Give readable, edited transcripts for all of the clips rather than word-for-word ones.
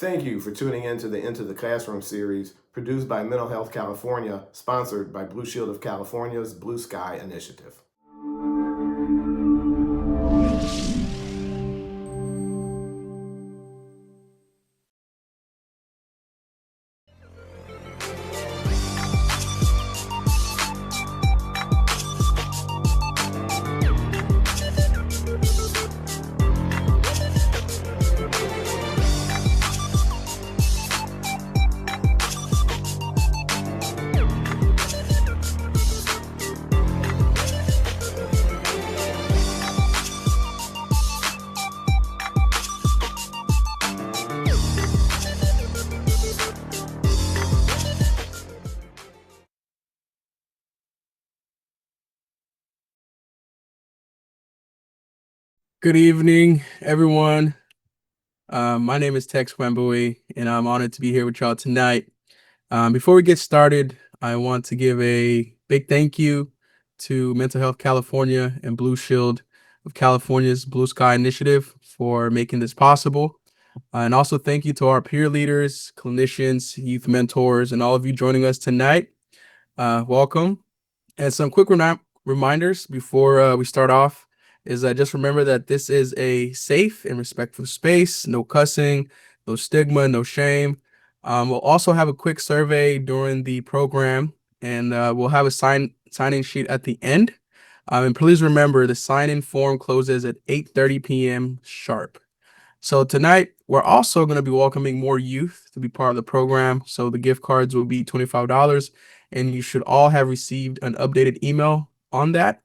Thank you for tuning in to the Into the Classroom series produced by Mental Health California, sponsored by Blue Shield of California's Blue Sky Initiative. Good evening, everyone. My name is Tex Wembui, and I'm honored to be here with y'all tonight. Before we get started, I want to give a big thank you to Mental Health California and Blue Shield of California's Blue Sky Initiative for making this possible. And also thank you to our peer leaders, clinicians, youth mentors, and all of you joining us tonight. Welcome. And some quick reminders before we start off is just remember that this is a safe and respectful space, no cussing, no stigma, no shame. We'll also have a quick survey during the program, and we'll have a sign-in sheet at the end. And please remember the sign-in form closes at 8:30 p.m. sharp. So tonight, we're also going to be welcoming more youth to be part of the program. So the gift cards will be $25, and you should all have received an updated email on that.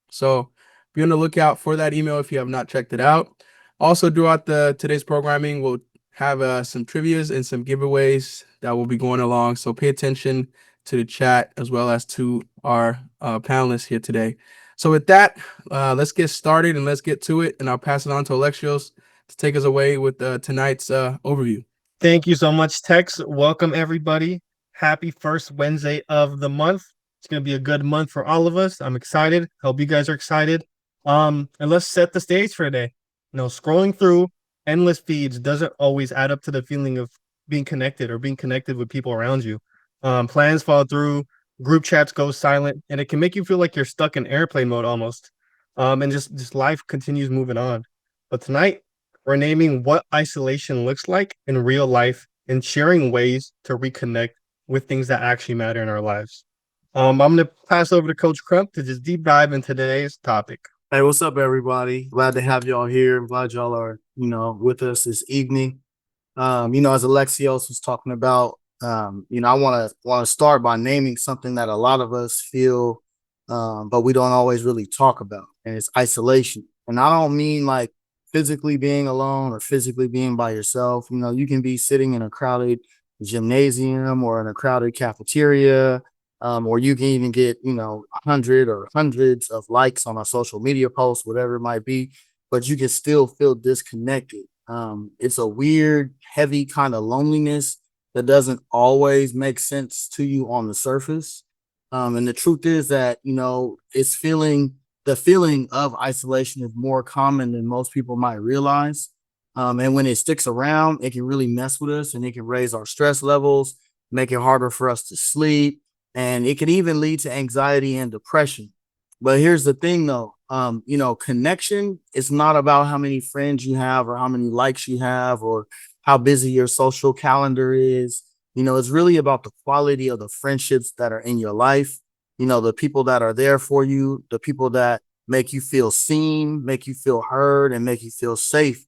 So be on the lookout for that email if you have not checked it out. Also, throughout today's programming, we'll have some trivias and some giveaways that will be going along. So pay attention to the chat as well as to our panelists here today. So with that, let's get started and let's get to it. And I'll pass it on to Alexios to take us away with tonight's overview. Thank you so much, Tex. Welcome, everybody. Happy first Wednesday of the month. It's going to be a good month for all of us. I'm excited. Hope you guys are excited. And let's set the stage for today. Scrolling through endless feeds doesn't always add up to the feeling of being connected or being connected with people around you. Plans fall through, group chats go silent, and it can make you feel like you're stuck in airplane mode almost. And just life continues moving on. But tonight, we're naming what isolation looks like in real life and sharing ways to reconnect with things that actually matter in our lives. I'm going to pass over to Coach Crump to just deep dive into today's topic. Hey, what's up, everybody? Glad to have y'all here. I'm glad y'all are, with us this evening. As Alexios was talking about, I want to start by naming something that a lot of us feel, but we don't always really talk about, and it's isolation. And I don't mean like physically being alone or physically being by yourself. You can be sitting in a crowded gymnasium or in a crowded cafeteria, or you can even get, 100 or hundreds of likes on a social media post, whatever it might be, but you can still feel disconnected. It's a weird, heavy kind of loneliness that doesn't always make sense to you on the surface. And the truth is that, the feeling of isolation is more common than most people might realize. And when it sticks around, it can really mess with us and it can raise our stress levels, make it harder for us to sleep, and it can even lead to anxiety and depression. But here's the thing though, connection is not about how many friends you have or how many likes you have or how busy your social calendar is. It's really about the quality of the friendships that are in your life, the people that are there for you, the people that make you feel seen, make you feel heard, and make you feel safe,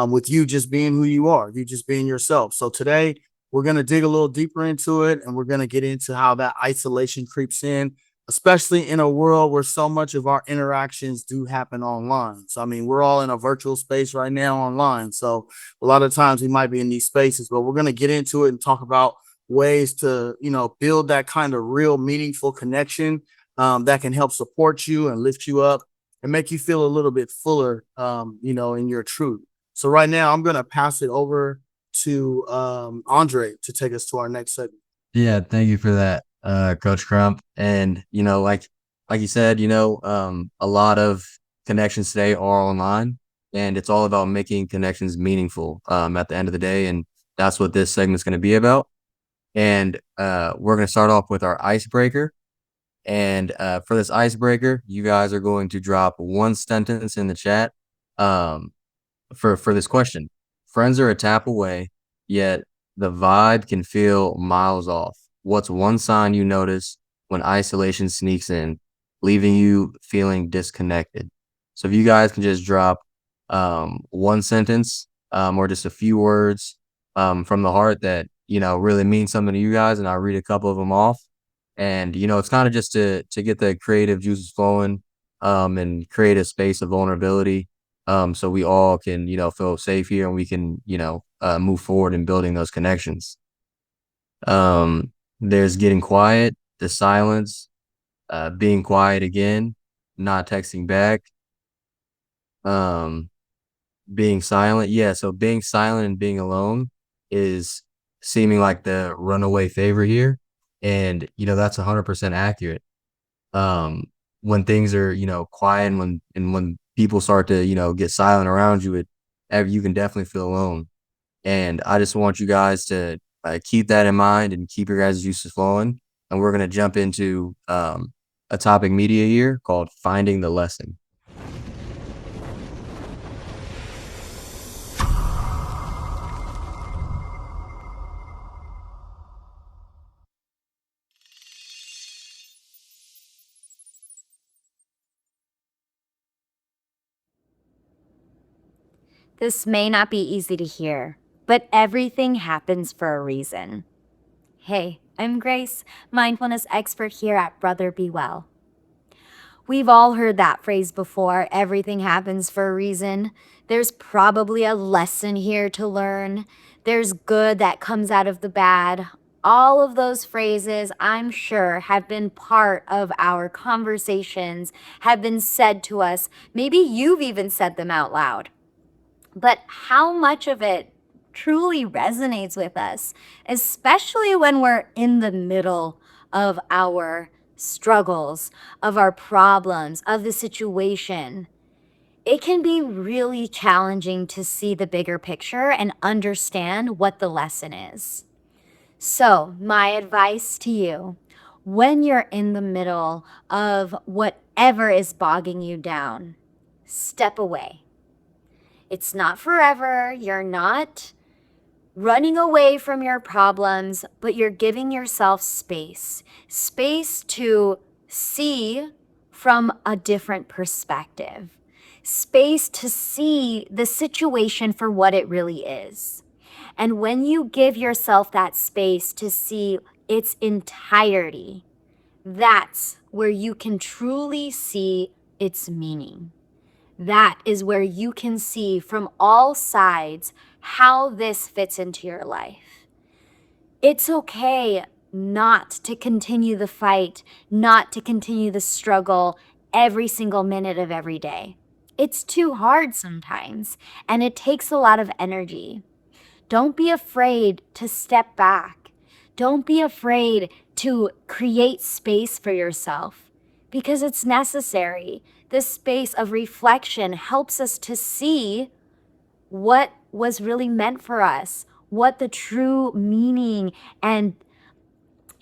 with you just being who you are, you just being yourself. So today, we're going to dig a little deeper into it, and we're going to get into how that isolation creeps in, especially in a world where so much of our interactions do happen online. So, I mean, we're all in a virtual space right now online. So, a lot of times we might be in these spaces, but we're going to get into it and talk about ways to, build that kind of real meaningful connection, that can help support you and lift you up and make you feel a little bit fuller, in your truth. So, right now, I'm going to pass it over to Andre to take us to our next segment. Yeah, thank you for that, Coach Crump. And like you said, a lot of connections today are online, and it's all about making connections meaningful. At the end of the day, and that's what this segment's going to be about. And we're going to start off with our icebreaker. And for this icebreaker, you guys are going to drop one sentence in the chat for this question. Friends are a tap away, yet the vibe can feel miles off. What's one sign you notice when isolation sneaks in, leaving you feeling disconnected? So if you guys can just drop one sentence or just a few words from the heart that, really mean something to you guys, and I'll read a couple of them off. And, it's kind of just to get the creative juices flowing and create a space of vulnerability so we all can, feel safe here and we can, move forward in building those connections. There's getting quiet, the silence, being quiet again, not texting back, being silent. Yeah, so being silent and being alone is seeming like the runaway favor here. And, that's 100% accurate. When things are, quiet and when people start to, get silent around you, you can definitely feel alone. And I just want you guys to keep that in mind and keep your guys' juices flowing. And we're going to jump into a topic media here called Finding the Lesson. This may not be easy to hear, but everything happens for a reason. Hey, I'm Grace, mindfulness expert here at Brother Be Well. We've all heard that phrase before, everything happens for a reason. There's probably a lesson here to learn. There's good that comes out of the bad. All of those phrases, I'm sure, have been part of our conversations, have been said to us. Maybe you've even said them out loud. But how much of it truly resonates with us, especially when we're in the middle of our struggles, of our problems, of the situation? It can be really challenging to see the bigger picture and understand what the lesson is. So, my advice to you, when you're in the middle of whatever is bogging you down, step away. It's not forever. You're not running away from your problems, but you're giving yourself space to see from a different perspective, space to see the situation for what it really is. And when you give yourself that space to see its entirety, that's where you can truly see its meaning. That is where you can see from all sides how this fits into your life. It's okay not to continue the fight, not to continue the struggle every single minute of every day. It's too hard sometimes, and it takes a lot of energy. Don't be afraid to step back. Don't be afraid to create space for yourself, because it's necessary. This space of reflection helps us to see what was really meant for us, what the true meaning and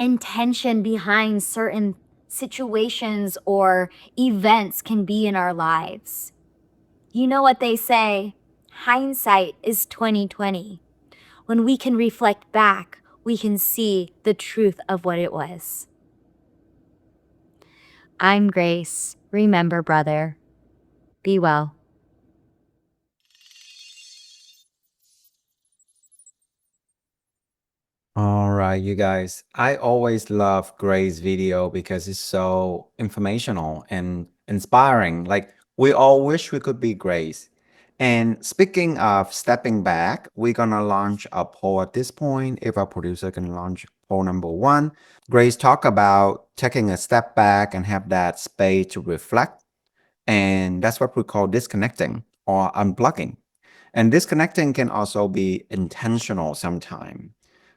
intention behind certain situations or events can be in our lives. You know what they say, hindsight is 20/20. When we can reflect back, we can see the truth of what it was. I'm Grace. Remember, brother, be well. All right, you guys. I always love Gray's video because it's so informational and inspiring. Like, we all wish we could be Grace. And speaking of stepping back, we're gonna launch a poll at this point. If our producer can launch poll number one, Grace talk about taking a step back and have that space to reflect. And that's what we call disconnecting or unplugging. And disconnecting can also be intentional sometimes.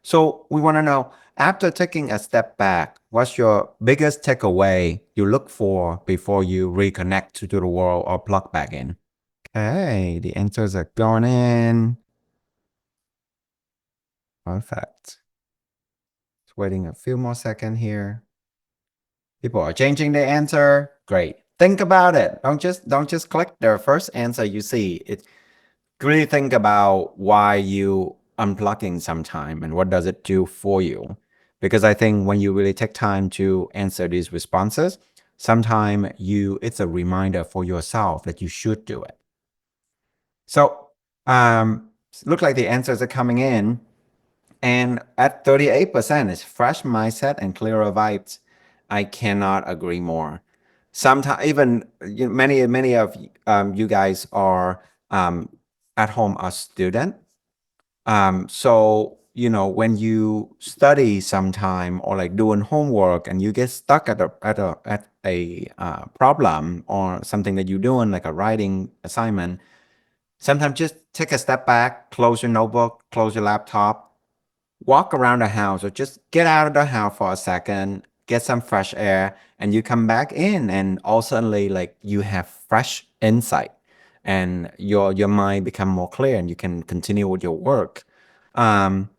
So we want to know, after taking a step back, what's your biggest takeaway you look for before you reconnect to the world or plug back in? Okay, the answers are going in. Perfect. Just waiting a few more seconds here. People are changing their answer. Great. Think about it. Don't just click the first answer you see. It really think about why you unplugging sometime and what does it do for you. Because I think when you really take time to answer these responses, sometime it's a reminder for yourself that you should do it. So look like the answers are coming in. And at 38% is fresh mindset and clearer vibes. I cannot agree more. Sometimes even many of you guys are at home a student. So when you study sometime or like doing homework and you get stuck at a problem or something that you're doing like a writing assignment, sometimes just take a step back, close your notebook, close your laptop, walk around the house or just get out of the house for a second, get some fresh air, and you come back in and all suddenly like you have fresh insight and your mind become more clear and you can continue with your work. Um,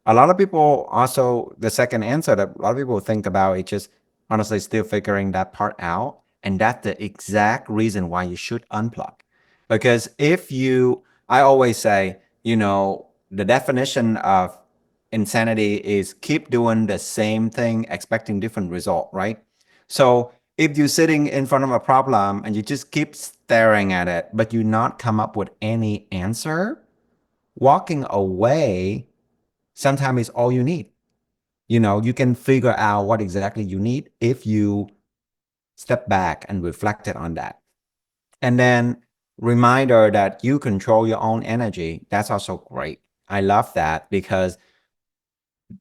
a lot of people also, the second answer that a lot of people think about is just honestly still figuring that part out. And that's the exact reason why you should unplug. Because I always say, the definition of insanity is keep doing the same thing, expecting different result, right? So if you're sitting in front of a problem and you just keep staring at it, but you not come up with any answer, walking away sometimes is all you need. You can figure out what exactly you need if you step back and reflected on that. And then reminder that you control your own energy. That's also great. I love that because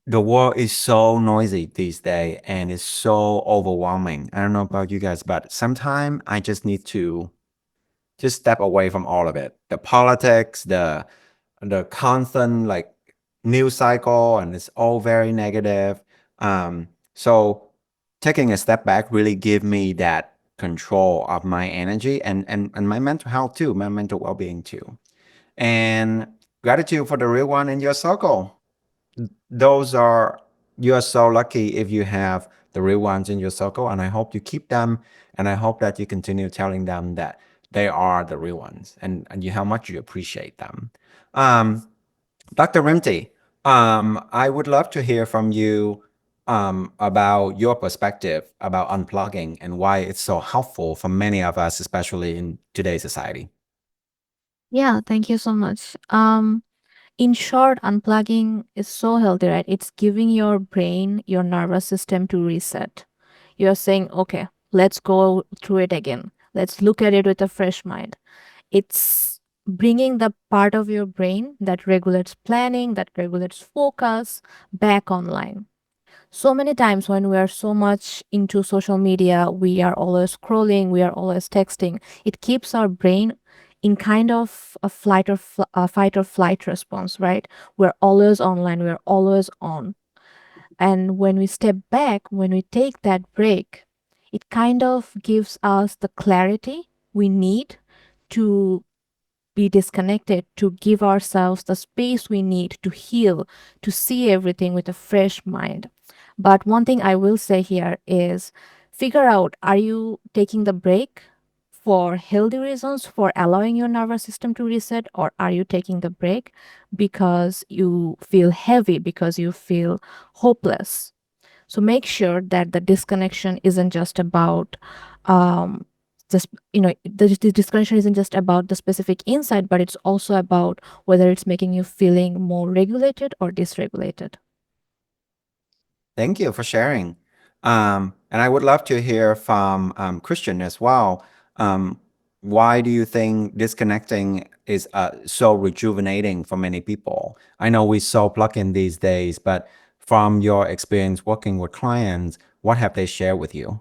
the world is so noisy these days and it's so overwhelming. I don't know about you guys, but sometimes I just need to just step away from all of it. The politics, the constant like news cycle, and it's all very negative. So taking a step back really give me that control of my energy and my mental health too, my mental well-being too. And gratitude for the real one in your circle. You are so lucky if you have the real ones in your circle, and I hope you keep them, and I hope that you continue telling them that they are the real ones and how much you appreciate them. Dr. Rimty, I would love to hear from you about your perspective about unplugging and why it's so helpful for many of us, especially in today's society. Yeah, thank you so much. In short, unplugging is so healthy, right? It's giving your brain, your nervous system to reset. You're saying, okay, let's go through it again. Let's look at it with a fresh mind. It's bringing the part of your brain that regulates planning, that regulates focus back online. So many times when we are so much into social media, we are always scrolling, we are always texting. It keeps our brain in kind of a fight or flight response, right? We're always online, we're always on. And when we step back, when we take that break, it kind of gives us the clarity we need to be disconnected, to give ourselves the space we need to heal, to see everything with a fresh mind. But one thing I will say here is figure out, are you taking the break for healthy reasons, for allowing your nervous system to reset, or are you taking the break because you feel heavy, because you feel hopeless? So make sure that the disconnection isn't just about just the disconnection isn't just about the specific insight, but it's also about whether it's making you feeling more regulated or dysregulated. Thank you for sharing. And I would love to hear from Christian as well. Why do you think disconnecting is so rejuvenating for many people? I know we so plug in these days, but from your experience working with clients, what have they shared with you?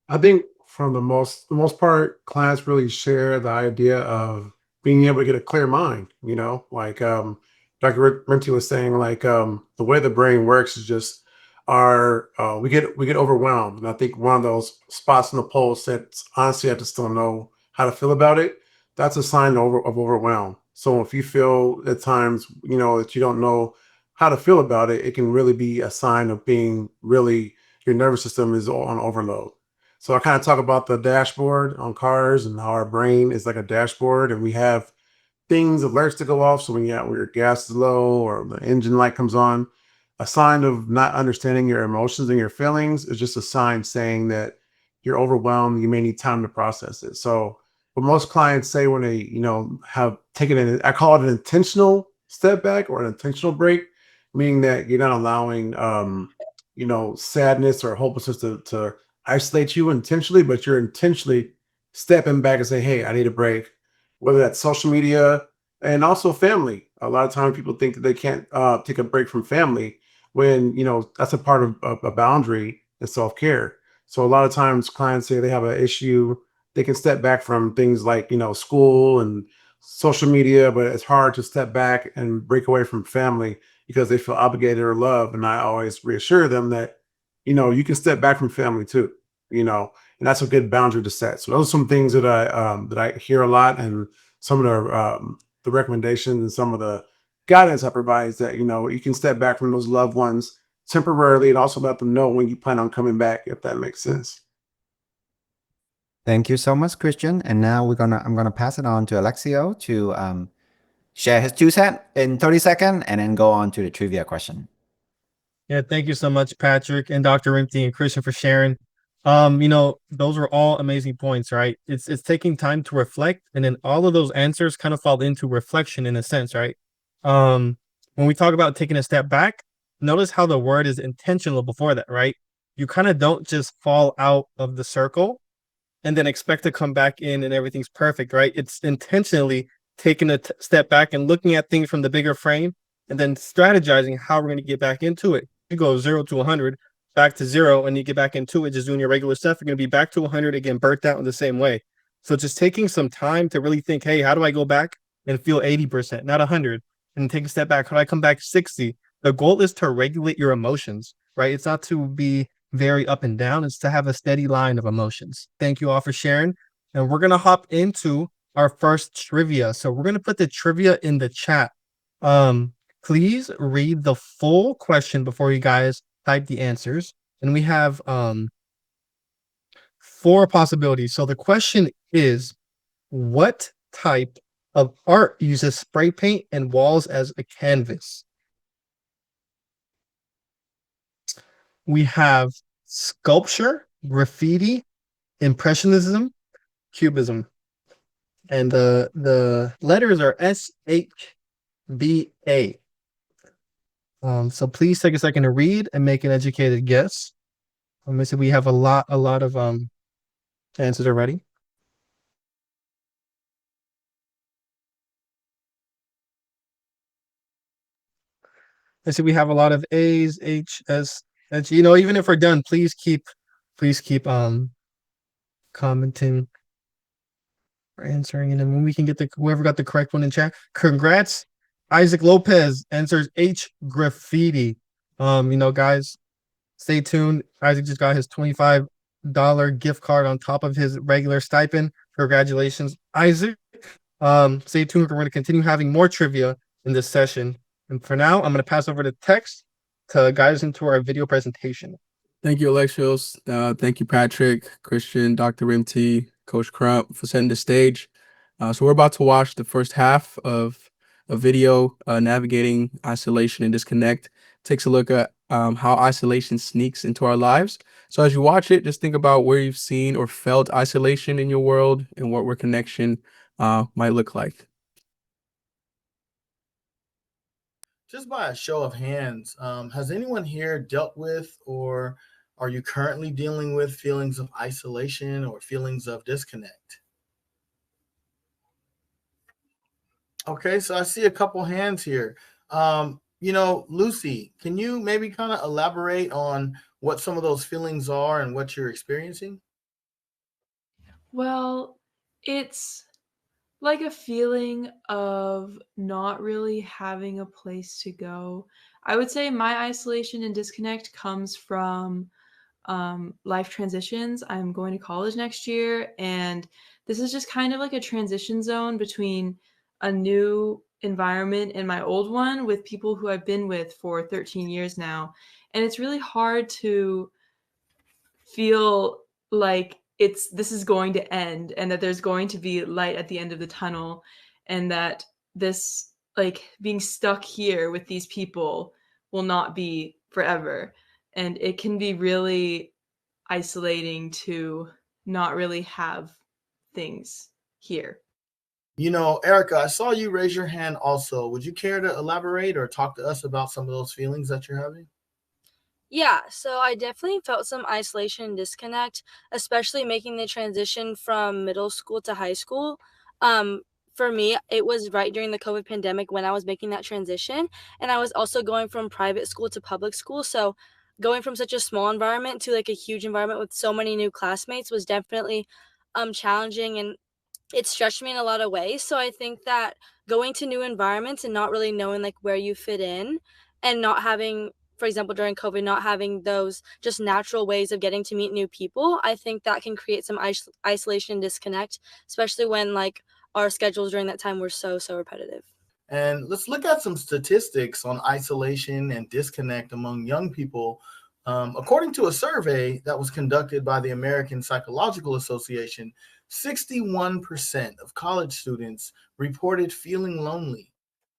I think from the most part, clients really share the idea of being able to get a clear mind. Like Dr. Rinty was saying, like the way the brain works is just we get overwhelmed, and I think one of those spots in the pulse that honestly I just don't know how to feel about it. That's a sign of overwhelm. So if you feel at times that you don't know how to feel about it, it can really be a sign of being really your nervous system is on overload. So I kind of talk about the dashboard on cars and how our brain is like a dashboard, and we have things, alerts to go off. So when your gas is low or the engine light comes on, a sign of not understanding your emotions and your feelings is just a sign saying that you're overwhelmed. You may need time to process it. So what most clients say when they, have taken I call it an intentional step back or an intentional break, meaning that you're not allowing, sadness or hopelessness to isolate you intentionally, but you're intentionally stepping back and say, hey, I need a break, whether that's social media and also family. A lot of times people think that they can't take a break from family when, that's a part of a boundary and self-care. So a lot of times clients say they have an issue, they can step back from things like, school and social media, but it's hard to step back and break away from family because they feel obligated or loved. And I always reassure them that, you can step back from family too, and that's a good boundary to set. So those are some things that I hear a lot, and some of the recommendations and some of the guidance I provide is that you can step back from those loved ones temporarily, and also let them know when you plan on coming back, if that makes sense. Thank you so much, Christian. And now I'm gonna pass it on to Alexio to share his 2 cents in 30 seconds, and then go on to the trivia question. Yeah, thank you so much, Patrick and Dr. Rimty and Christian, for sharing. Those were all amazing points, right? It's taking time to reflect, and then all of those answers kind of fall into reflection in a sense, right? When we talk about taking a step back, notice how the word is intentional before that, right? You kind of don't just fall out of the circle and then expect to come back in and everything's perfect, right? It's intentionally taking a step back and looking at things from the bigger frame and then strategizing how we're going to get back into it. You go 0 to 100, back to 0, and you get back into it, just doing your regular stuff. You're going to be back to 100 again, burnt out in the same way. So just taking some time to really think, hey, how do I go back and feel 80%, not 100, and take a step back? How do I come back 60? The goal is to regulate your emotions, right? It's not to be very up and down. It's to have a steady line of emotions. Thank you all for sharing. And we're going to hop into our first trivia. So we're going to put the trivia in the chat. Please read the full question before you guys type the answers. And we have 4 possibilities. So the question is, what type of art uses spray paint and walls as a canvas? We have sculpture, graffiti, impressionism, cubism. And the letters are SHBA. So please take a second to read and make an educated guess. Let me see, we have a lot of answers already. I see we have a lot of A's, H, S, H. Even if we're done, please keep commenting or answering, and then when we can get whoever got the correct one in chat. Congrats. Isaac Lopez answers H, graffiti. Guys, stay tuned. Isaac just got his $25 gift card on top of his regular stipend. Congratulations, Isaac. Stay tuned. We're going to continue having more trivia in this session. And for now, I'm going to pass over the text to guide us into our video presentation. Thank you, Alexios. Thank you, Patrick, Christian, Dr. Rimty, Coach Crump, for setting the stage. So we're about to watch the first half of a video, navigating isolation and disconnect. Takes a look at how isolation sneaks into our lives. So as you watch it, just think about where you've seen or felt isolation in your world and what where connection might look like. Just by a show of hands, has anyone here dealt with, or are you currently dealing with, feelings of isolation or feelings of disconnect? Okay, so I see a couple hands here. Lucy, can you maybe kind of elaborate on what some of those feelings are and what you're experiencing? Well, it's like a feeling of not really having a place to go. I would say my isolation and disconnect comes from life transitions. I'm going to college next year, and this is just kind of like a transition zone between a new environment in my old one with people who I've been with for 13 years now. And it's really hard to feel like this is going to end and that there's going to be light at the end of the tunnel, and that this, like, being stuck here with these people will not be forever. And it can be really isolating to not really have things here. Erica, I saw you raise your hand also. Would you care to elaborate or talk to us about some of those feelings that you're having? Yeah, so I definitely felt some isolation and disconnect, especially making the transition from middle school to high school. Um, for me, it was right during the COVID pandemic when I was making that transition, and I was also going from private school to public school. So going from such a small environment to like a huge environment with so many new classmates was definitely challenging, and it stretched me in a lot of ways. So I think that going to new environments and not really knowing like where you fit in, and not having, for example, during COVID, not having those just natural ways of getting to meet new people, I think that can create some isolation and disconnect, especially when like our schedules during that time were so repetitive. And let's look at some statistics on isolation and disconnect among young people. According to a survey that was conducted by the American Psychological Association, 61% of college students reported feeling lonely,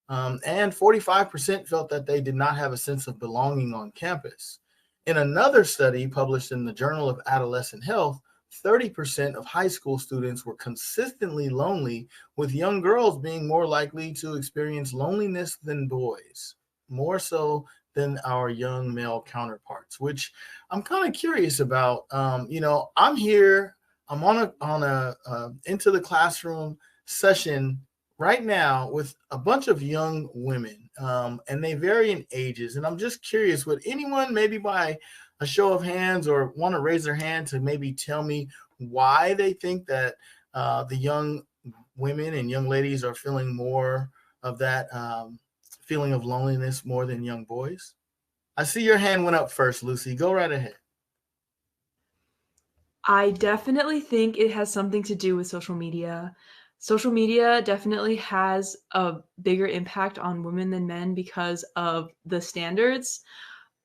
and 45% felt that they did not have a sense of belonging on campus. In another study published in the Journal of Adolescent Health, 30% of high school students were consistently lonely, with young girls being more likely to experience loneliness than boys, more so than our young male counterparts, which I'm kind of curious about. I'm here, I'm on a into the classroom session right now with a bunch of young women, and they vary in ages. And I'm just curious, would anyone maybe by a show of hands or want to raise their hand to maybe tell me why they think that the young women and young ladies are feeling more of that feeling of loneliness more than young boys? I see your hand went up first, Lucy. Go right ahead. I definitely think it has something to do with social media. Social media definitely has a bigger impact on women than men because of the standards.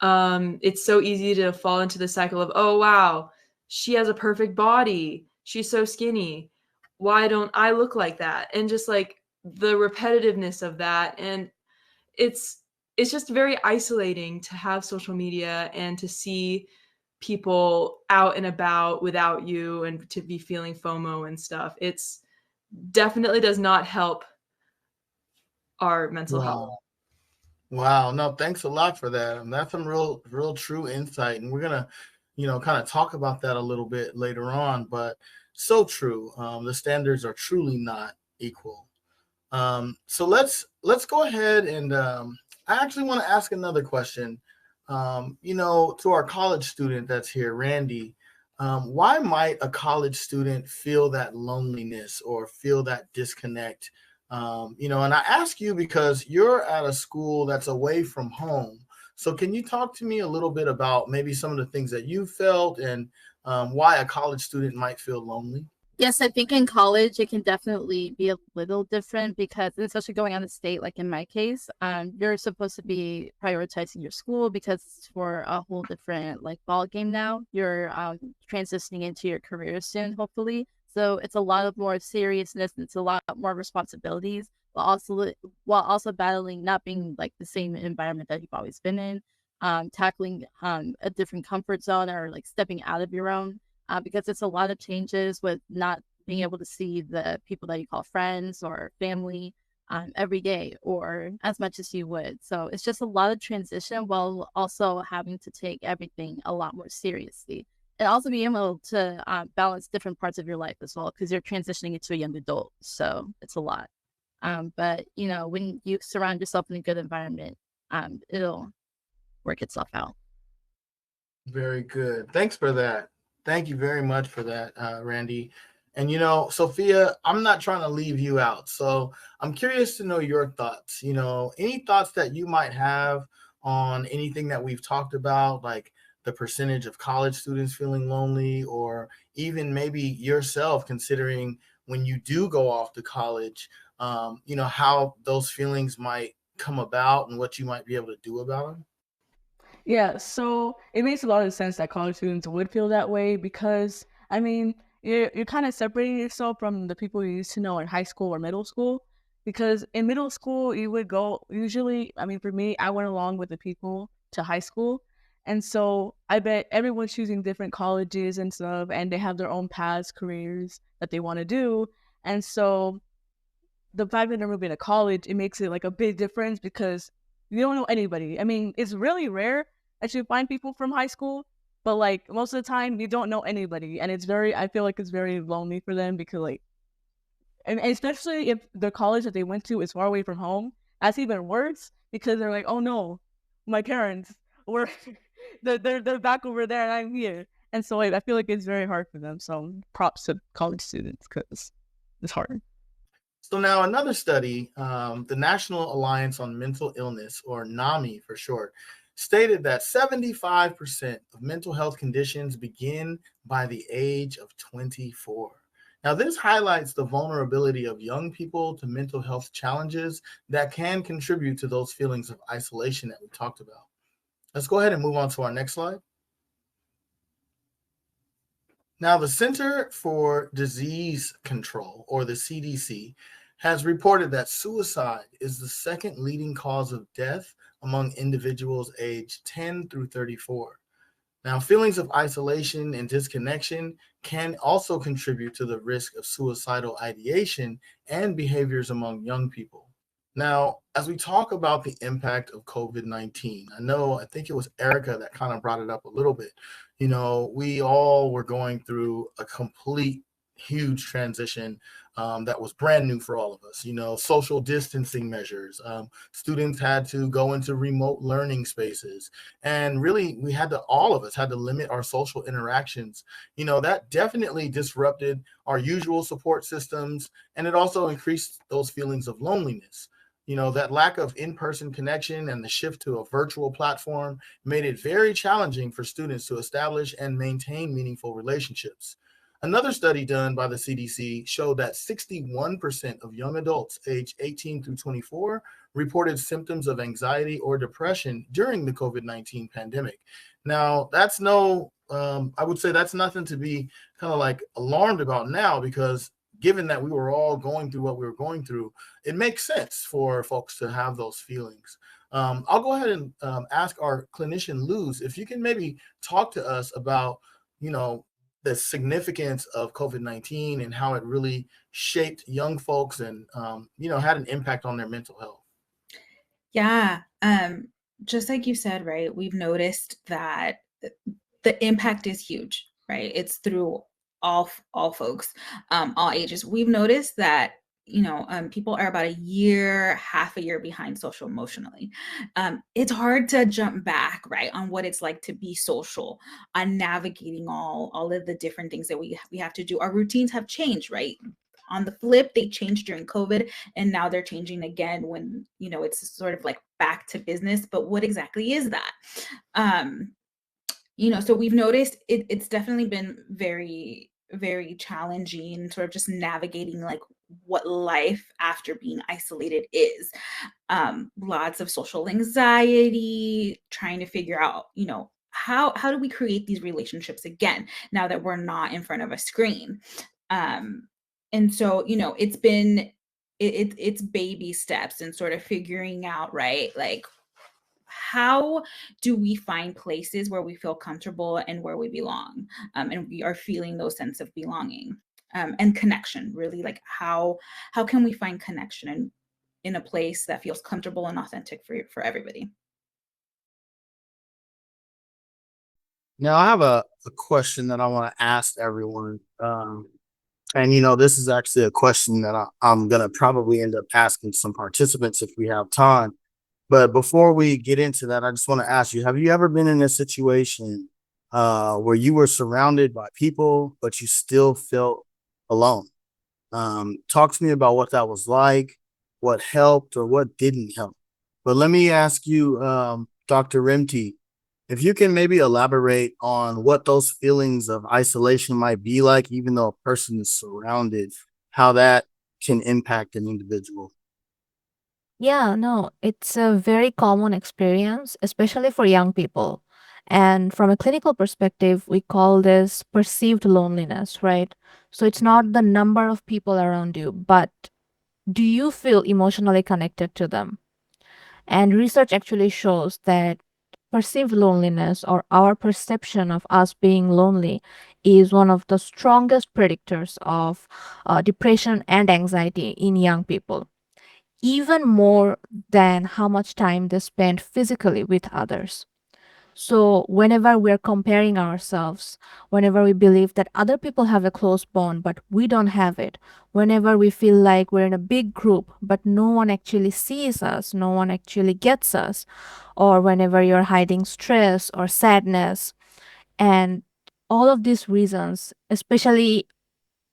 It's so easy to fall into the cycle of, oh, wow, she has a perfect body. She's so skinny. Why don't I look like that? And just like the repetitiveness of that. And it's just very isolating to have social media and to see people out and about without you and to be feeling FOMO and stuff. It's definitely does not help our mental health. Wow. No, thanks a lot for that. That's some real true insight. And we're gonna, kind of talk about that a little bit later on, but so true. The standards are truly not equal. So let's go ahead and I actually want to ask another question. To our college student that's here, Randy, why might a college student feel that loneliness or feel that disconnect? And I ask you because you're at a school that's away from home. So can you talk to me a little bit about maybe some of the things that you felt and why a college student might feel lonely? Yes, I think in college it can definitely be a little different because, especially going out of state, like in my case, you're supposed to be prioritizing your school because it's for a whole different like ball game now. You're transitioning into your career soon, hopefully. So it's a lot of more seriousness. It's a lot more responsibilities, while also battling not being like the same environment that you've always been in, tackling a different comfort zone or like stepping out of your own because it's a lot of changes with not being able to see the people that you call friends or family every day or as much as you would. So it's just a lot of transition while also having to take everything a lot more seriously. And also being able to balance different parts of your life as well because you're transitioning into a young adult. So it's a lot. But, when you surround yourself in a good environment, it'll work itself out. Very good. Thanks for that. Thank you very much for that, Randy. And Sophia, I'm not trying to leave you out. So I'm curious to know your thoughts. Any thoughts that you might have on anything that we've talked about, like the percentage of college students feeling lonely, or even maybe yourself considering when you do go off to college, how those feelings might come about and what you might be able to do about them? Yeah, so it makes a lot of sense that college students would feel that way because I mean, you're kind of separating yourself from the people you used to know in high school or middle school. Because in middle school, you would go usually, I mean, for me, I went along with the people to high school. And so I bet everyone's choosing different colleges and stuff, and they have their own paths, careers that they want to do. And so the fact that they're moving to college, it makes it like a big difference because you don't know anybody. I mean, it's really rare that you find people from high school, but like most of the time you don't know anybody. And it's very, I feel like it's very lonely for them because like, and especially if the college that they went to is far away from home, that's even worse because they're like, oh no, my parents were, they're back over there and I'm here. And so like, I feel like it's very hard for them. So props to college students because it's hard. So now another study, the National Alliance on Mental Illness, or NAMI for short, stated that 75% of mental health conditions begin by the age of 24. Now, this highlights the vulnerability of young people to mental health challenges that can contribute to those feelings of isolation that we talked about. Let's go ahead and move on to our next slide. Now, the Center for Disease Control, or the CDC, has reported that suicide is the second leading cause of death among individuals aged 10 through 34. Now, feelings of isolation and disconnection can also contribute to the risk of suicidal ideation and behaviors among young people. Now, as we talk about the impact of COVID-19, I think it was Erica that kind of brought it up a little bit. We all were going through a complete huge transition that was brand new for all of us. Social distancing measures. Students had to go into remote learning spaces. And really, all of us had to limit our social interactions. That definitely disrupted our usual support systems. And it also increased those feelings of loneliness. That lack of in-person connection and the shift to a virtual platform made it very challenging for students to establish and maintain meaningful relationships. Another study done by the CDC showed that 61% of young adults aged 18 through 24 reported symptoms of anxiety or depression during the COVID-19 pandemic. Now, I would say that's nothing to be kind of like alarmed about now, because given that we were all going through what we were going through, it makes sense for folks to have those feelings. I'll go ahead and ask our clinician, Luz, if you can maybe talk to us about, the significance of COVID-19 and how it really shaped young folks and, had an impact on their mental health. Yeah. Just like you said, right? We've noticed that the impact is huge, right? It's through all folks, all ages. We've noticed that people are about half a year behind social emotionally. It's hard to jump back, right, on what it's like to be social, on navigating all of the different things that we have to do. Our routines have changed, right? On the flip, they changed during COVID, and now they're changing again when it's sort of like back to business. But what exactly is that? So we've noticed it's definitely been very, very challenging, sort of just navigating like what life after being isolated is. Lots of social anxiety, trying to figure out, how do we create these relationships again now that we're not in front of a screen? And so, it's baby steps and sort of figuring out, right, like how do we find places where we feel comfortable and where we belong, and we are feeling those sense of belonging, and connection, really, like how can we find connection in a place that feels comfortable and authentic for everybody. Now, I have a question that I want to ask everyone. And this is actually a question that I'm going to probably end up asking some participants if we have time. But before we get into that, I just want to ask you, have you ever been in a situation where you were surrounded by people, but you still felt alone? Talk to me about what that was like, what helped or what didn't help. But let me ask you, Dr. Remti, if you can maybe elaborate on what those feelings of isolation might be like, even though a person is surrounded, how that can impact an individual. Yeah, no, it's a very common experience, especially for young people. And from a clinical perspective, we call this perceived loneliness, right? So it's not the number of people around you, but do you feel emotionally connected to them? And research actually shows that perceived loneliness, or our perception of us being lonely, is one of the strongest predictors of depression and anxiety in young people, even more than how much time they spend physically with others. So, whenever we're comparing ourselves, whenever we believe that other people have a close bond but we don't have it, whenever we feel like we're in a big group but no one actually sees us, no one actually gets us, or whenever you're hiding stress or sadness, and all of these reasons, especially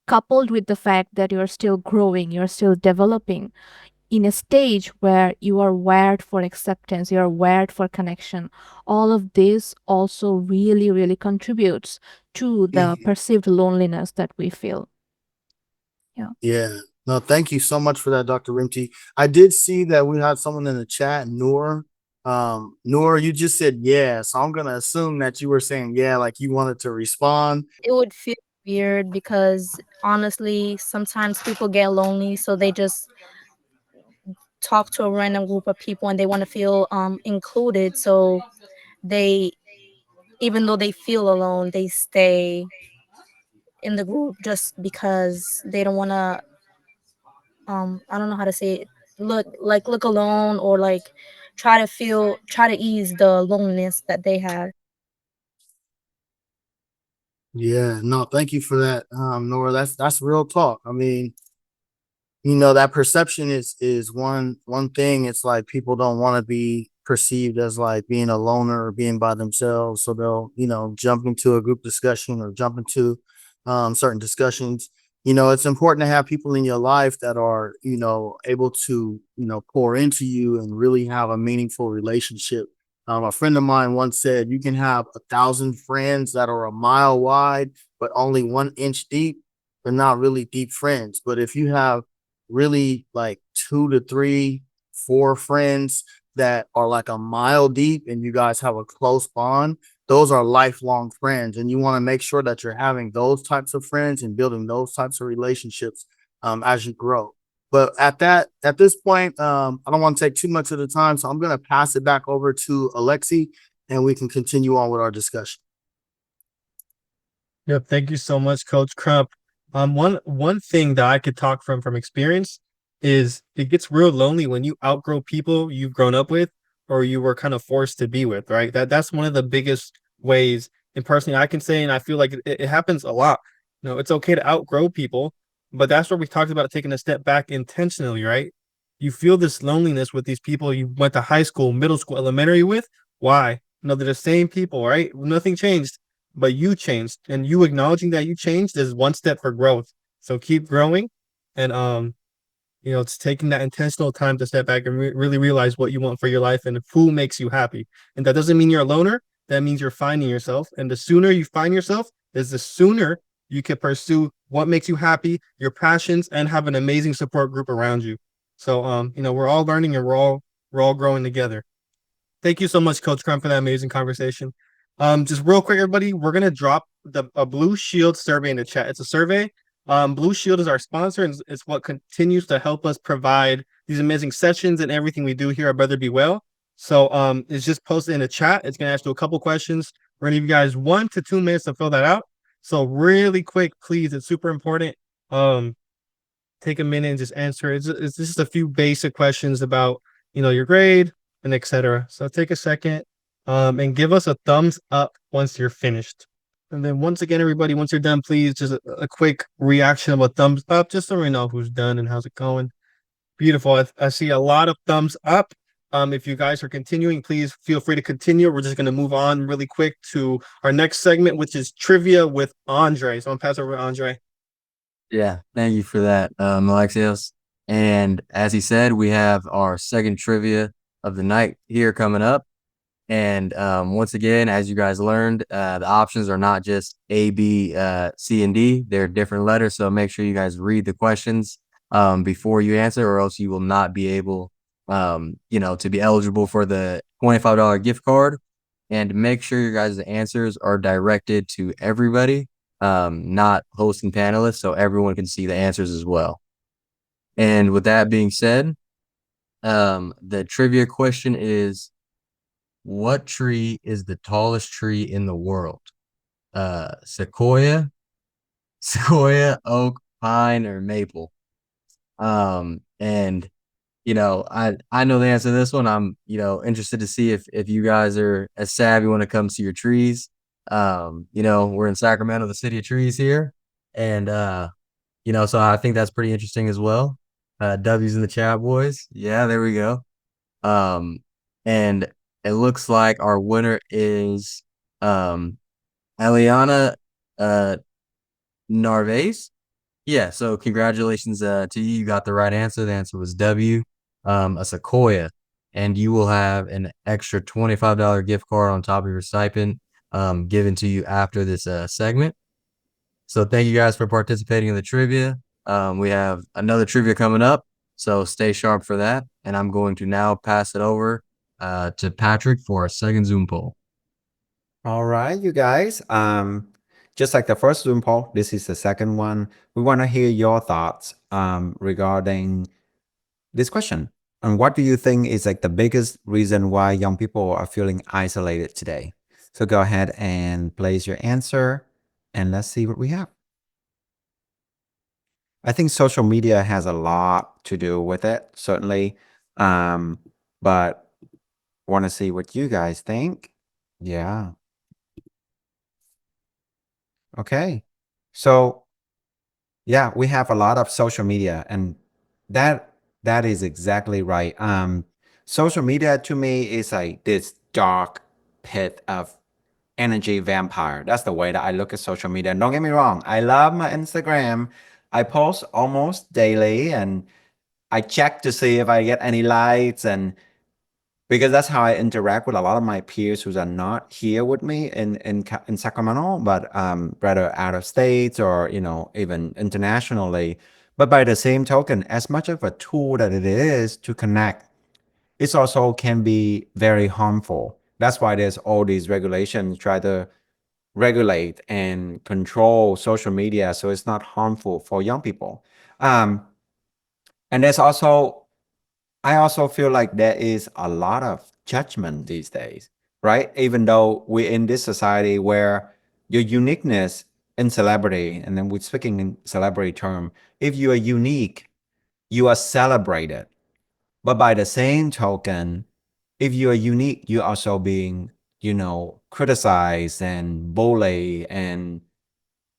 coupled with the fact that you're still growing, you're still developing, in a stage where you are wired for acceptance, you are wired for connection, all of this also really, really contributes to the Mhm. perceived loneliness that we feel. Yeah. Yeah. No, thank you so much for that, Dr. Rimti. I did see that we had someone in the chat, Noor. Noor, you just said yeah, so I'm gonna assume that you were saying yeah, like you wanted to respond. It would feel weird because honestly, sometimes people get lonely, so they just talk to a random group of people and they want to feel included. So they, even though they feel alone, they stay in the group just because they don't want to I don't know how to say it, look alone, or like try to ease the loneliness that they have. Yeah, no, thank you for that, Nora. That's real talk. I mean, you know, that perception is one thing. It's like people don't want to be perceived as like being a loner or being by themselves, so they'll, you know, jump into a group discussion or jump into certain discussions. You know, it's important to have people in your life that are, you know, able to, you know, pour into you and really have a meaningful relationship. A friend of mine once said, you can have 1,000 friends that are a mile wide but only 1 inch deep. They're not really deep friends. But if you have really like 2 to 3, 4 friends that are like a mile deep and you guys have a close bond, those are lifelong friends. And you want to make sure that you're having those types of friends and building those types of relationships as you grow. But at this point, I don't want to take too much of the time. So I'm going to pass it back over to Alexi and we can continue on with our discussion. Yep, thank you so much, Coach Crump. One thing that I could talk from experience is it gets real lonely when you outgrow people you've grown up with or you were kind of forced to be with, right? That's one of the biggest ways. And personally, I can say, and I feel like it happens a lot. You know, it's okay to outgrow people, but that's where we talked about taking a step back intentionally, right? You feel this loneliness with these people you went to high school, middle school, elementary with. Why? No, they're the same people, right? Nothing changed, but you changed, and you acknowledging that you changed is one step for growth. So keep growing, and you know, it's taking that intentional time to step back and really realize what you want for your life and who makes you happy. And that doesn't mean you're a loner. That means you're finding yourself. And the sooner you find yourself, is the sooner you can pursue what makes you happy, your passions, and have an amazing support group around you. So you know, we're all learning and we're all growing together. Thank you so much, Coach Crump, for that amazing conversation. Just real quick, everybody, we're gonna drop a Blue Shield survey in the chat. It's a survey. Blue Shield is our sponsor, and it's what continues to help us provide these amazing sessions and everything we do here at Brother Be Well. So it's just posted in the chat. It's gonna ask you a couple questions. We're gonna give you guys 1 to 2 minutes to fill that out. So really quick, please, it's super important. Take a minute and just answer. It's just a few basic questions about, you know, your grade and etc. So take a second and give us a thumbs up once you're finished. And then once again, everybody, once you're done, please just a quick reaction of a thumbs up, just so we know who's done and how's it going. Beautiful. I see a lot of thumbs up. If you guys are continuing, please feel free to continue. We're just going to move on really quick to our next segment, which is trivia with Andre. So I'm pass over to Andre. Yeah, thank you for that, Alexios. And as he said, we have our second trivia of the night here coming up. And once again, as you guys learned, the options are not just A, B, C, and D. They're different letters. So make sure you guys read the questions before you answer, or else you will not be able, to be eligible for the $25 gift card. And make sure your guys' answers are directed to everybody, not host and panelists, so everyone can see the answers as well. And with that being said, the trivia question is, what tree is the tallest tree in the world? Sequoia, oak, pine, or maple? And I know the answer to this one. I'm, interested to see if you guys are as savvy when it comes to your trees. We're in Sacramento, the city of trees here. And so I think that's pretty interesting as well. W's in the chat, boys. Yeah, there we go. And it looks like our winner is Eliana Narvaez. Yeah, so congratulations to you. You got the right answer. The answer was W, a sequoia. And you will have an extra $25 gift card on top of your stipend given to you after this segment. So thank you guys for participating in the trivia. We have another trivia coming up, so stay sharp for that. And I'm going to now pass it over to Patrick for a second Zoom poll. All right, you guys. Just like the first Zoom poll, this is the second one. We want to hear your thoughts regarding this question. And what do you think is like the biggest reason why young people are feeling isolated today? So go ahead and place your answer and let's see what we have. I think social media has a lot to do with it, certainly. But want to see what you guys think. Yeah. Okay. So yeah, we have a lot of social media, and that is exactly right. Social media to me is like this dark pit of energy vampire. That's the way that I look at social media. And don't get me wrong, I love my Instagram. I post almost daily and I check to see if I get any likes, and because that's how I interact with a lot of my peers who are not here with me in Sacramento, but rather out of states or even internationally. But by the same token, as much of a tool that it is to connect, it also can be very harmful. That's why there's all these regulations try to regulate and control social media so it's not harmful for young people. And there's also I also feel like there is a lot of judgment these days, right? Even though we're in this society where your uniqueness in celebrity, and then we're speaking in celebrity term, if you are unique, you are celebrated. But by the same token, if you are unique, you're also being, criticized and bullied and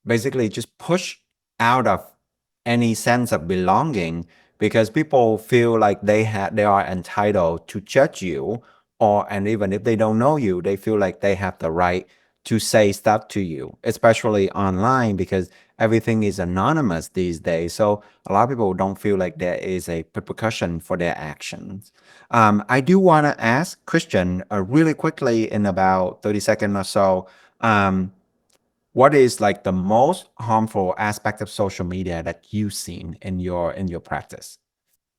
basically just push out of any sense of belonging, because people feel like they are entitled to judge you, and even if they don't know you, they feel like they have the right to say stuff to you, especially online, because everything is anonymous these days. So a lot of people don't feel like there is a repercussion for their actions. I do want to ask Christian really quickly in about 30 seconds or so. What is like the most harmful aspect of social media that you've seen in your practice?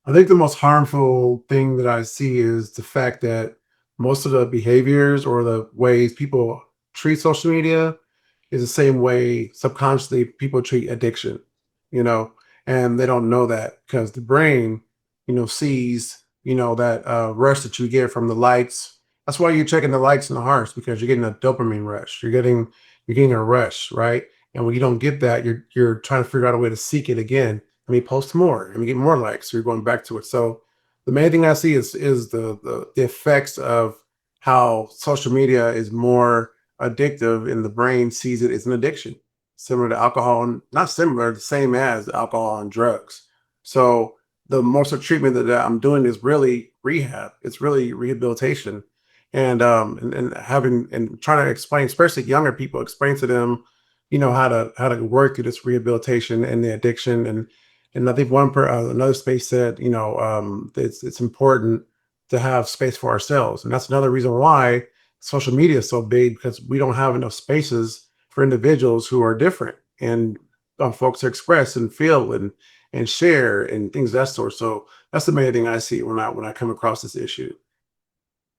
I think the most harmful thing that I see is the fact that most of the behaviors or the ways people treat social media is the same way subconsciously people treat addiction, you know, and they don't know that because the brain, sees, that rush that you get from the likes. That's why you're checking the likes and the hearts, because you're getting a dopamine rush. You're getting a rush, right? And when you don't get that, you're trying to figure out a way to seek it again. Let me post more. Let me get more likes. So you're going back to it. So the main thing I see is the effects of how social media is more addictive, and the brain sees it as an addiction, similar to alcohol, and not similar, the same as alcohol and drugs. So the most of treatment that I'm doing is really rehab. It's really rehabilitation, and having and trying to explain, especially younger people, explain to them, how to work through this rehabilitation and the addiction. And I think another space said, it's important to have space for ourselves, and that's another reason why social media is so big, because we don't have enough spaces for individuals who are different, and folks to express and feel and share and things of that sort. So that's the main thing I see when I come across this issue.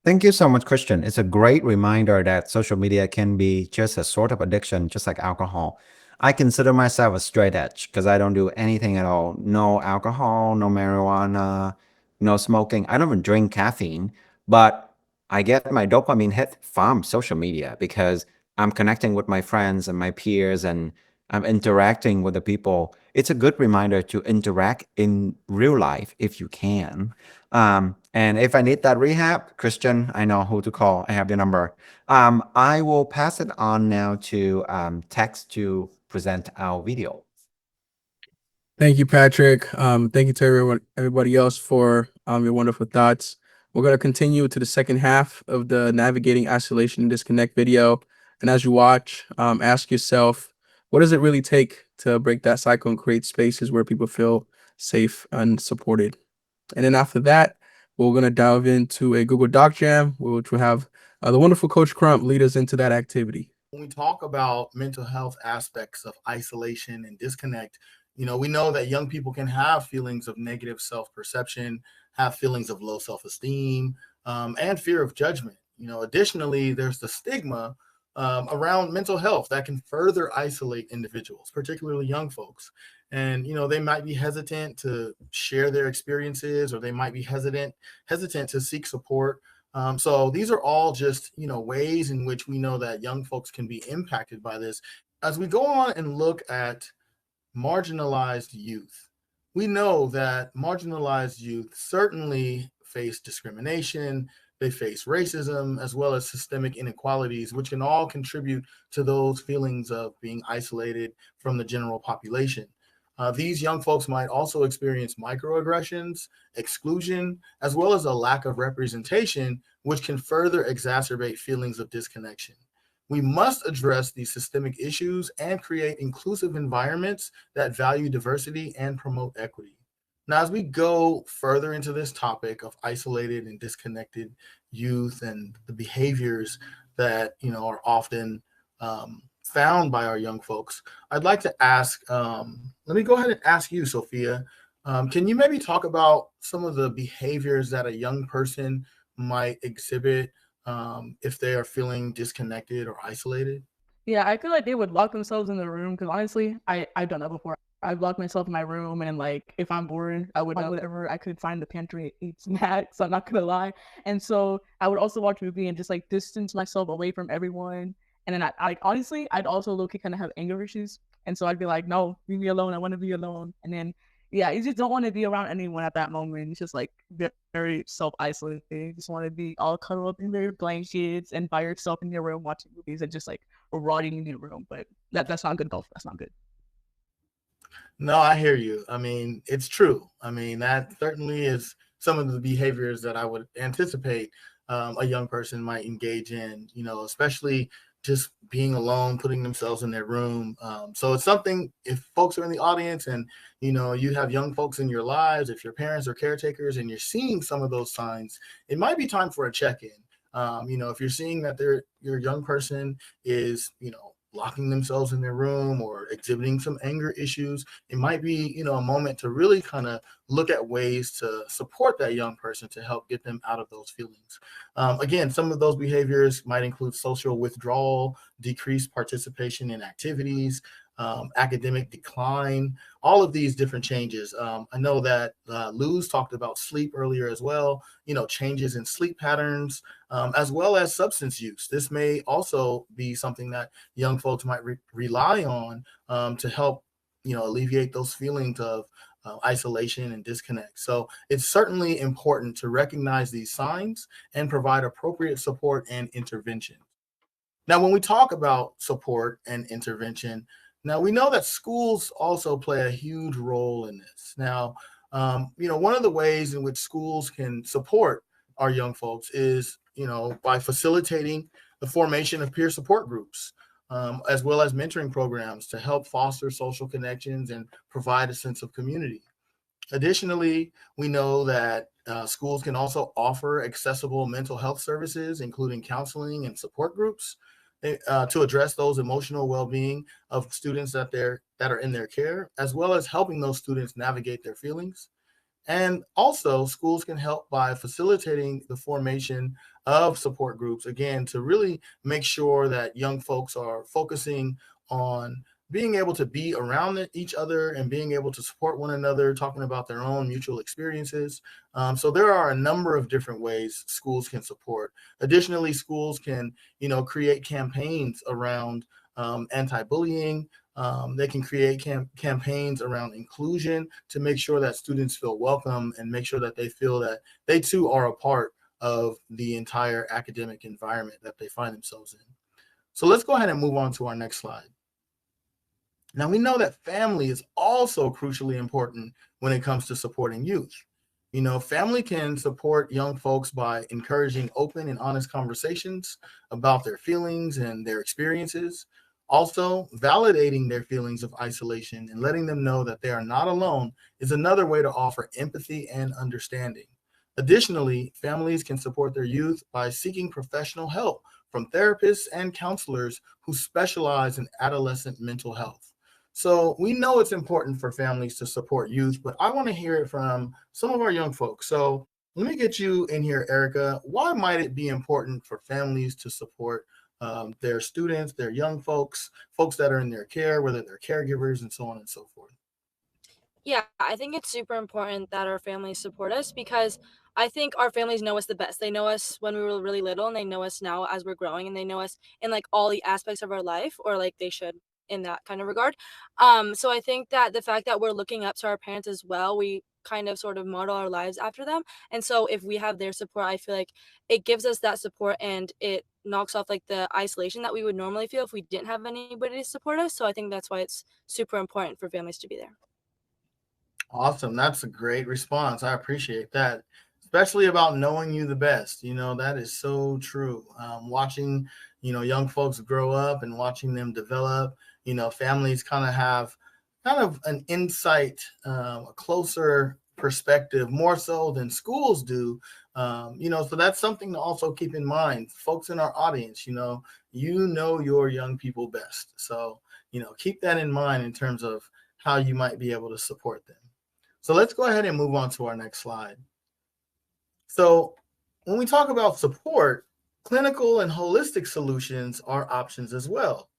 Thank you so much, Christian. It's a great reminder that social media can be just a sort of addiction, just like alcohol. I consider myself a straight edge because I don't do anything at all. No alcohol, no marijuana, no smoking. I don't even drink caffeine, but I get my dopamine hit from social media because I'm connecting with my friends and my peers and I'm interacting with the people. It's a good reminder to interact in real life if you can. And if I need that rehab, Christian, I know who to call. I have your number. I will pass it on now to Text to present our video. Thank you, Patrick. Thank you to everybody else for your wonderful thoughts. We're going to continue to the second half of the Navigating Isolation and Disconnect video. And as you watch, ask yourself, what does it really take to break that cycle and create spaces where people feel safe and supported? And then after that, we're going to dive into a Google Doc Jam, which will have the wonderful Coach Crump lead us into that activity. When we talk about mental health aspects of isolation and disconnect, we know that young people can have feelings of negative self-perception, have feelings of low self-esteem, and fear of judgment. Additionally, there's the stigma around mental health that can further isolate individuals, particularly young folks. And they might be hesitant to share their experiences, or they might be hesitant to seek support. So these are all just ways in which we know that young folks can be impacted by this. As we go on and look at marginalized youth, we know that marginalized youth certainly face discrimination, they face racism, as well as systemic inequalities, which can all contribute to those feelings of being isolated from the general population. These young folks might also experience microaggressions, exclusion, as well as a lack of representation, which can further exacerbate feelings of disconnection. We must address these systemic issues and create inclusive environments that value diversity and promote equity. Now, as we go further into this topic of isolated and disconnected youth and the behaviors that are often found by our young folks, I'd like to ask. Let me go ahead and ask you, Sophia. Can you maybe talk about some of the behaviors that a young person might exhibit if they are feeling disconnected or isolated? Yeah, I feel like they would lock themselves in the room because honestly, I've done that before. I've locked myself in my room and like if I'm bored, I would do whatever I could find the pantry, eat snacks. I'm not gonna lie. And so I would also watch a movie and just like distance myself away from everyone. And then I honestly, I'd also low-key kind of have anger issues. And so I'd be like, no, leave me alone. I want to be alone. And then yeah, you just don't want to be around anyone at that moment. It's just like very self-isolating. You just want to be all cuddled up in your blankets and by yourself in your room watching movies and just like rotting in your room. But that's not good golf. That's not good. No, I hear you. I mean, it's true. I mean, that certainly is some of the behaviors that I would anticipate a young person might engage in, especially just being alone, putting themselves in their room. So it's something, if folks are in the audience and, you have young folks in your lives, if your parents are caretakers and you're seeing some of those signs, it might be time for a check-in. If you're seeing that your young person is, locking themselves in their room or exhibiting some anger issues, it might be, a moment to really kind of look at ways to support that young person to help get them out of those feelings. Again, some of those behaviors might include social withdrawal, decreased participation in activities, academic decline, all of these different changes. I know that Luz talked about sleep earlier as well, changes in sleep patterns, as well as substance use. This may also be something that young folks might rely on to help, alleviate those feelings of isolation and disconnect. So it's certainly important to recognize these signs and provide appropriate support and intervention. Now, when we talk about support and intervention, now we know that schools also play a huge role in this. Now, one of the ways in which schools can support our young folks is, by facilitating the formation of peer support groups, as well as mentoring programs to help foster social connections and provide a sense of community. Additionally, we know that schools can also offer accessible mental health services, including counseling and support groups. to address those emotional well-being of students that are in their care, as well as helping those students navigate their feelings. And also, schools can help by facilitating the formation of support groups, again, to really make sure that young folks are focusing on being able to be around each other and being able to support one another, talking about their own mutual experiences. So there are a number of different ways schools can support. Additionally, schools can, create campaigns around anti-bullying. They can create campaigns around inclusion to make sure that students feel welcome and make sure that they feel that they too are a part of the entire academic environment that they find themselves in. So let's go ahead and move on to our next slide. Now, we know that family is also crucially important when it comes to supporting youth. Family can support young folks by encouraging open and honest conversations about their feelings and their experiences. Also, validating their feelings of isolation and letting them know that they are not alone is another way to offer empathy and understanding. Additionally, families can support their youth by seeking professional help from therapists and counselors who specialize in adolescent mental health. So we know it's important for families to support youth, but I want to hear it from some of our young folks. So let me get you in here, Erica. Why might it be important for families to support their students, their young folks, folks that are in their care, whether they're caregivers and so on and so forth? Yeah, I think it's super important that our families support us because I think our families know us the best. They know us when we were really little and they know us now as we're growing and they know us in like all the aspects of our life, or like they should in that kind of regard. So I think that the fact that we're looking up to our parents as well, we kind of sort of model our lives after them. And so if we have their support, I feel like it gives us that support and it knocks off like the isolation that we would normally feel if we didn't have anybody to support us. So I think that's why it's super important for families to be there. Awesome. That's a great response. I appreciate that, especially about knowing you the best. That is so true. Watching, young folks grow up and watching them develop, families kind of have kind of an insight, a closer perspective, more so than schools do. So that's something to also keep in mind. Folks in our audience, you know your young people best. So, keep that in mind in terms of how you might be able to support them. So let's go ahead and move on to our next slide. So when we talk about support, clinical and holistic solutions are options as well.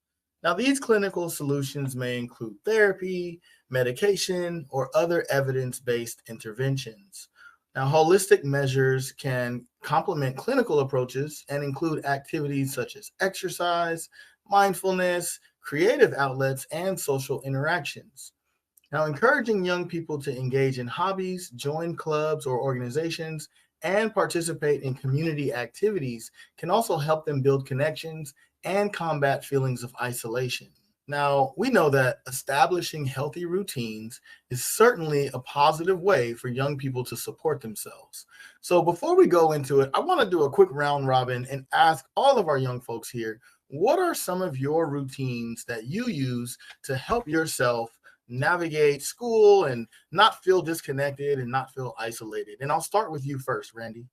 Now, these clinical solutions may include therapy, medication, or other evidence-based interventions. Now, holistic measures can complement clinical approaches and include activities such as exercise, mindfulness, creative outlets, and social interactions. Now, encouraging young people to engage in hobbies, join clubs or organizations, and participate in community activities can also help them build connections and combat feelings of isolation. Now, we know that establishing healthy routines is certainly a positive way for young people to support themselves. So before we go into it, I want to do a quick round robin and ask all of our young folks here, what are some of your routines that you use to help yourself navigate school and not feel disconnected and not feel isolated? And I'll start with you first, Randy.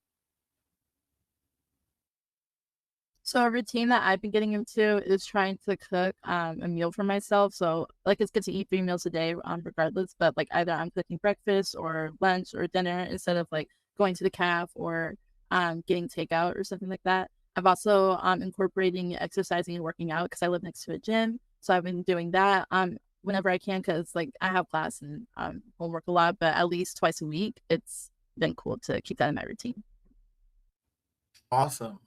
So a routine that I've been getting into is trying to cook a meal for myself. So like it's good to eat 3 meals a day, regardless. But like either I'm cooking breakfast or lunch or dinner instead of like going to the caf or getting takeout or something like that. I've also incorporating exercising and working out because I live next to a gym. So I've been doing that whenever I can because like I have class and homework a lot, but at least twice a week. It's been cool to keep that in my routine. Awesome.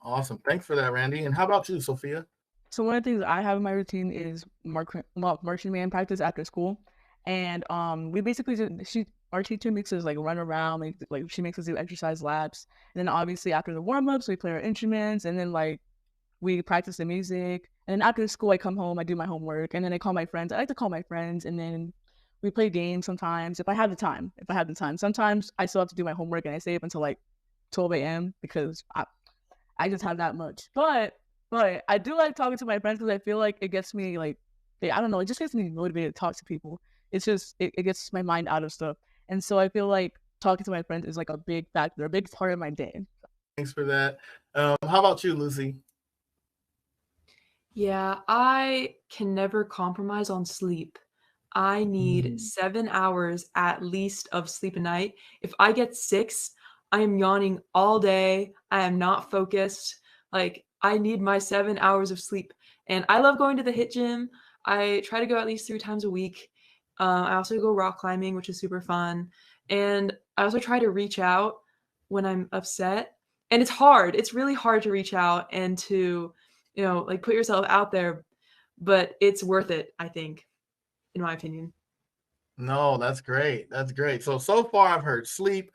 Thanks for that, Randy. And how about you, Sophia? So one of the things I have in my routine is marching band practice after school, and we basically our teacher makes us like run around, like she makes us do exercise laps, and then obviously after the warm ups we play our instruments, and then like we practice the music, and then after school I come home, I do my homework, and then I call my friends. I like to call my friends, and then we play games sometimes if I have the time. Sometimes I still have to do my homework, and I stay up until like 12 a.m. because I just have that much. But I do like talking to my friends because I feel like it gets me like, I don't know, it just gets me motivated to talk to people. It's just, it gets my mind out of stuff. And so I feel like talking to my friends is like a big factor, a big part of my day. Thanks for that. How about you, Lucy? Yeah, I can never compromise on sleep. I need 7 hours at least of sleep a night. If I get 6, I am yawning all day. I am not focused. Like, I need my 7 hours of sleep. And I love going to the HIIT gym. I try to go at least 3 times a week. I also go rock climbing, which is super fun. And I also try to reach out when I'm upset. And it's hard. It's really hard to reach out and to, like put yourself out there, but it's worth it, I think, in my opinion. No, that's great. That's great. So far I've heard sleep,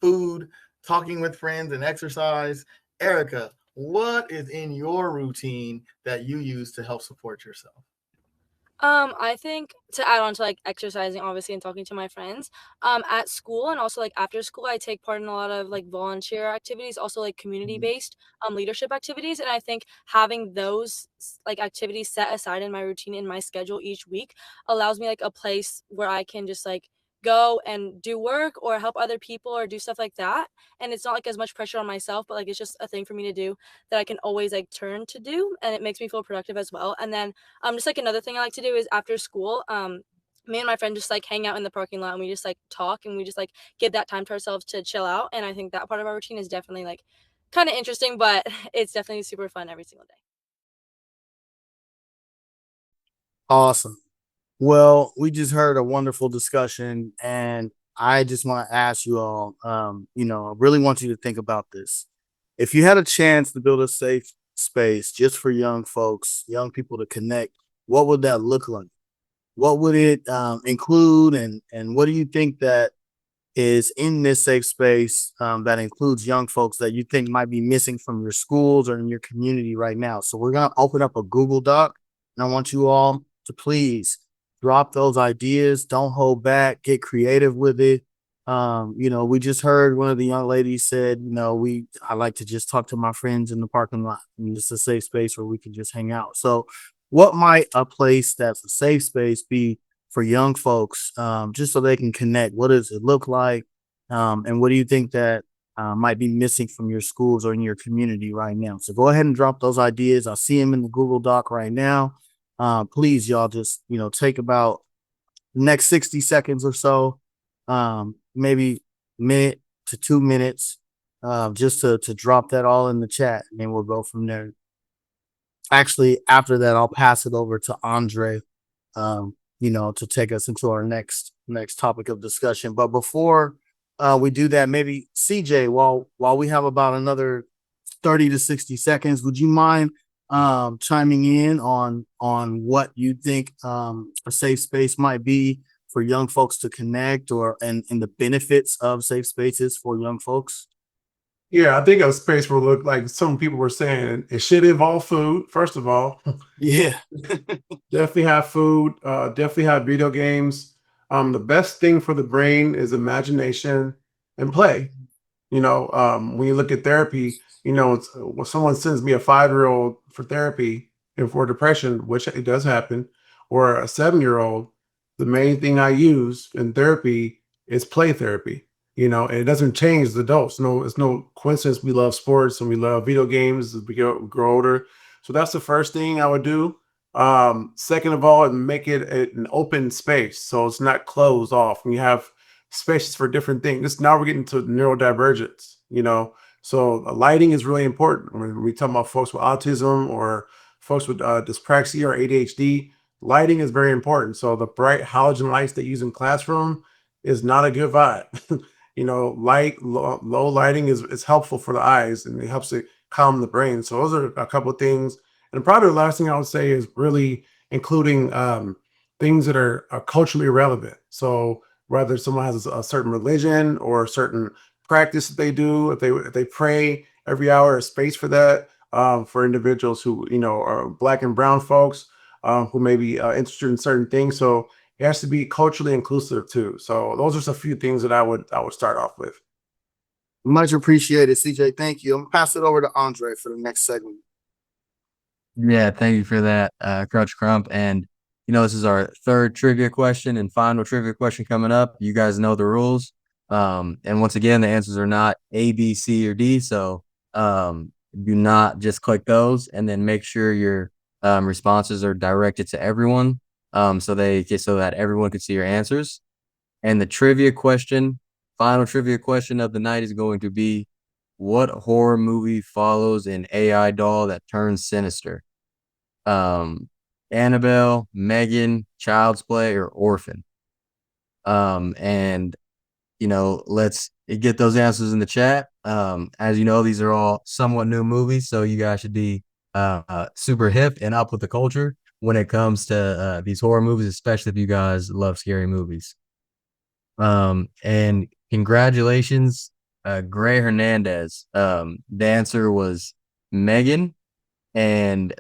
food, talking with friends, and exercise. Erica, what is in your routine that you use to help support yourself? I think to add on to like exercising, obviously, and talking to my friends, at school and also like after school, I take part in a lot of like volunteer activities, also like community based leadership activities. And I think having those like activities set aside in my routine in my schedule each week allows me like a place where I can just like go and do work or help other people or do stuff like that. And it's not like as much pressure on myself, but like it's just a thing for me to do that I can always like turn to do. And it makes me feel productive as well. And then just like another thing I like to do is after school, me and my friend just like hang out in the parking lot and we just like talk and we just like get that time to ourselves to chill out. And I think that part of our routine is definitely like kind of interesting, but it's definitely super fun every single day. Awesome. Well, we just heard a wonderful discussion, and I just want to ask you all, I really want you to think about this. If you had a chance to build a safe space just for young folks, young people to connect, what would that look like? What would it include, and what do you think that is in this safe space that includes young folks that you think might be missing from your schools or in your community right now? So we're gonna open up a Google Doc, and I want you all to please drop those ideas. Don't hold back. Get creative with it. We just heard one of the young ladies said, I like to just talk to my friends in the parking lot, and it's a safe space where we can just hang out. So, what might a place that's a safe space be for young folks, just so they can connect? What does it look like? And what do you think that might be missing from your schools or in your community right now? So go ahead and drop those ideas. I see them in the Google Doc right now. Please, y'all, just take about the next 60 seconds or so, maybe minute to 2 minutes, just to drop that all in the chat, and then we'll go from there. Actually, after that, I'll pass it over to Andre, to take us into our next topic of discussion. But before we do that, maybe CJ, while we have about another 30 to 60 seconds, would you mind chiming in on what you think a safe space might be for young folks to connect, and the benefits of safe spaces for young folks? Yeah, I think a space will look like some people were saying it should involve food, first of all. Yeah. Definitely have food, definitely have video games. The best thing for the brain is imagination and play. When you look at therapy, when someone sends me a 5-year-old for therapy and for depression, which it does happen, or a 7-year-old, the main thing I use in therapy is play therapy. And it doesn't change as adults. No, it's no coincidence we love sports and we love video games as we grow older. So that's the first thing I would do. Second of all, make it an open space so it's not closed off. When you have spaces for different things. Now we're getting to neurodivergence, So lighting is really important when we talk about folks with autism or folks with dyspraxia or ADHD. Lighting is very important. So the bright halogen lights they use in classroom is not a good vibe. Low lighting is helpful for the eyes and it helps to calm the brain. So those are a couple of things. And probably the last thing I would say is really including things that are culturally relevant. So whether someone has a certain religion or a certain practice that they do, if they pray every hour, a space for that, for individuals who are Black and brown folks, who may be interested in certain things. So it has to be culturally inclusive too. So those are just a few things that I would start off with. Much appreciated, CJ. Thank you. I'm gonna pass it over to Andre for the next segment. Yeah, thank you for that, Crouch Crump. And this is our third trivia question and final trivia question coming up. You guys know the rules. And once again, the answers are not A, B, C, or D. So do not just click those, and then make sure you're responses are directed to everyone, so that everyone could see your answers. And the final trivia question of the night is going to be, what horror movie follows an AI doll that turns sinister? Annabelle, Megan, Child's Play, or Orphan? And let's get those answers in the chat. As you know, these are all somewhat new movies, so you guys should be super hip and up with the culture when it comes to these horror movies, especially if you guys love scary movies. And congratulations, Gray Hernandez. The answer was Megan, and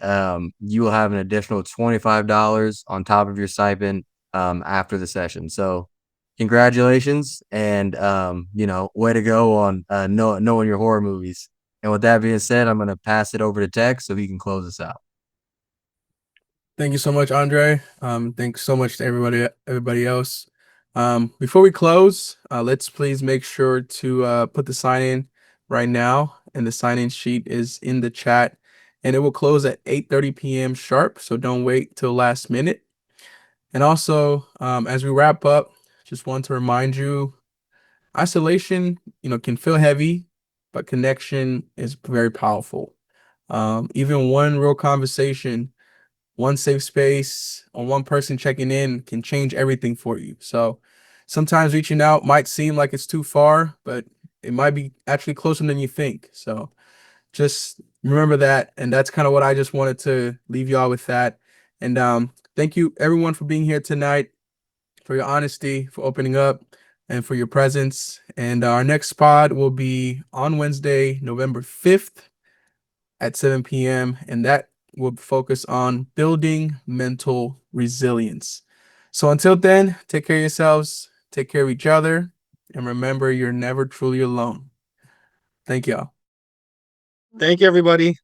you will have an additional $25 on top of your stipend after the session. So congratulations, and way to go on knowing your horror movies. And with that being said, I'm gonna pass it over to Tex so he can close us out. Thank you so much, Andre. Thanks so much to everybody else. Before we close, let's please make sure to put the sign in right now, and the sign in sheet is in the chat, and it will close at 8:30 p.m. sharp. So don't wait till last minute. And also, as we wrap up, just want to remind you, isolation, can feel heavy, but connection is very powerful. Even one real conversation, one safe space, or one person checking in can change everything for you. So sometimes reaching out might seem like it's too far, but it might be actually closer than you think. So just remember that. And that's kind of what I just wanted to leave y'all with that. And thank you everyone for being here tonight, for your honesty, for opening up, and for your presence. And our next pod will be on Wednesday, November 5th at 7 p.m. And that will focus on building mental resilience. So until then, take care of yourselves, take care of each other, and remember, you're never truly alone. Thank y'all. Thank you, everybody.